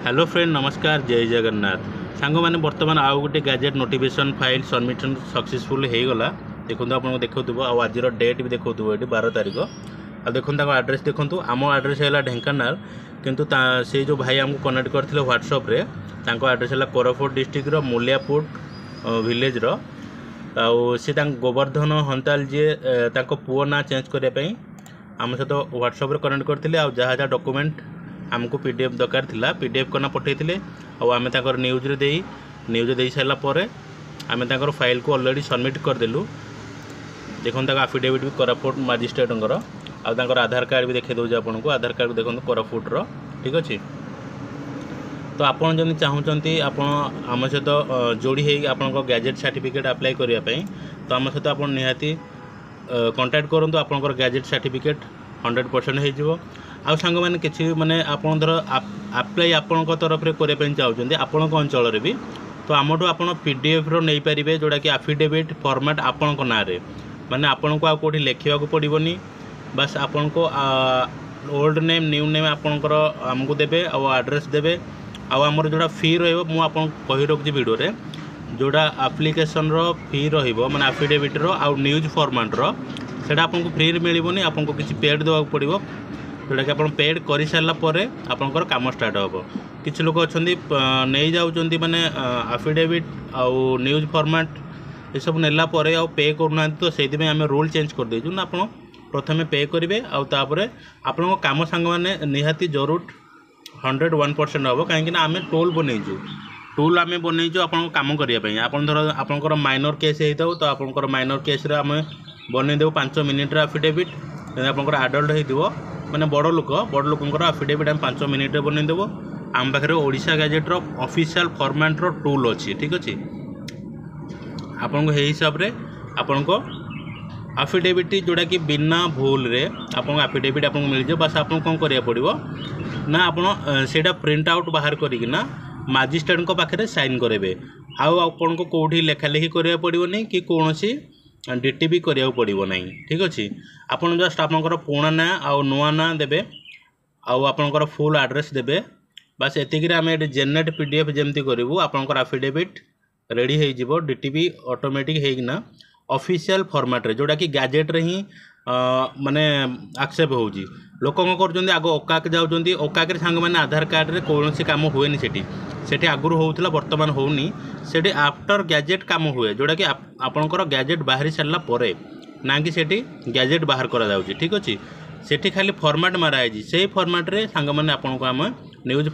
Hello friend नमस्कार जय जगन्नाथ सांग मैंने बर्तमान आउ गोटे gadget notification file submission successful हो गला। देखो आपको देखो आज डेट भी देखो ये 12 तारीख आ देखो आड्रेस देखो आम आड्रेस है ढेंकानाल किंतु से जो भाई आमको कनेक्ट करते व्हाट्सअप रे आड्रेस है कोरापुट डिस्ट्रिक्ट मुलियापुट विलेज सी गोवर्धन हंताल जी पुओ ना चेंज करने आम सहित व्हाट्सअप कनेक्ट करते जहाँ जहाँ डॉक्यूमेंट आमको पीडीएफ दरकार थिला पीडीएफ करना पठेइथिले आम न्यूज दे सारापर आम फाइल को ऑलरेडी सबमिट करदेलु। देखो आफिडेविट भी कोरापुट मजिस्ट्रेट आधार कार्ड भी देखा दूसरे आपको आधार कार्ड देखो कोरापुटर ठीक अच्छे। तो आपड़ जब चाहते आम सहित जोड़ी हो गैजेट सर्टिफिकेट अप्लाई करने तो आम सहित आप निहाती कंटाक्ट करूँ आपंकर गैजेट सर्टिफिकेट 100% हो। आउ सांग मैंने किसी माने आपन धर अप्लाई आपण तरफ से करने चाहते आपण अंचल भी तो आमठू आप पीडीएफ रो नहीं पारे जोड़ा कि आफिडेविट फॉर्मेट आपण ना माने आपण को आउट लिखा पड़ोनी बस आपण को ओल्ड नेम न्यू नेम आपणकर आमको देवे आड्रेस देवे आमर जोड़ा फी रुझे कही रखी वीडियो रे जोड़ा आप्लिकेसन रो फी रही आफिडेविट रो आउ न्यूज फॉर्मेट रो सेटा आपको फ्री मिलबनी आपको किसी पेड देवा पड़ो जोटा कि आप पेड कर सारापर आपंकर कम स्टार्ट हम। किसी लोग अच्छा नहीं जाऊँच माने आफिडेविट आउ न्यूज फॉर्मेट ये सब नेला आउ पे करना तो से आम रूल चेंज कर देचु ना आप प्रथम पे करेंगे आउे आपण कम सांग मैंने निहाती जरूर 101% हम कहीं आम टूल बनईचु टूल आम बनईचु आप कम करने आप धर आपंकर माइनर केस होता तो आपंकर माइनर केस आम बनईदेव 5 मिनिट आफिडेविट आपंकर आडल्ट हो माने बड़ लोक आफिडेविट आम 5 मिनिट बनईदेव आम पाखे ओडिशा गैजेट्र ऑफिशियल फॉर्मेट रो टूल अच्छी ठीक अच्छे। आपन हिसाब से आपण को आफिडेविट जोड़ा कि बिना भूल रे आपन आफिडेविट आपको मिल जाए बस आपको कौन करिया पड़ो ना आपन सेटा प्रिंट आउट बाहर करिकिना मजिस्ट्रेट को पाखे साइन करेंगे आपन को कौटी लेखालेखि करिया पड़ोनी कि कौन सी डीटीपी करिया पड़ो ना ठीक अच्छे। आपन जस्ट आपंकर पुराना ना आउ नुआ ना देवे आपंकर फुल आड्रेस देवे बस एतिक आम ये जेनेट पीडीएफ जमती करूँ आपंकर आफिडेविट रेडी हो डीटीपी ऑटोमेटिक होना ऑफिशियल फॉर्मेट रे जोड़ा कि गैजेट रे ही माने एक्सेप्ट होउजी लोक कर आग ओकाक जाऊँच ओकाक सांग मैंने आधार कार्ड रे कौन सी काम हुए सेठी आगुरी होउथिला वर्तमान होउनी सेठी आफ्टर गैजेट काम हुए जोड़ा कि आपणकर गैजेट बाहरी सारा परे ना कि सेठी गैजेट बाहर करा जाउची ठीक अच्छे। सेठी खाली फॉर्मेट मारा है से फॉर्मेट रे सांग मैंने आपन को आम न्यूज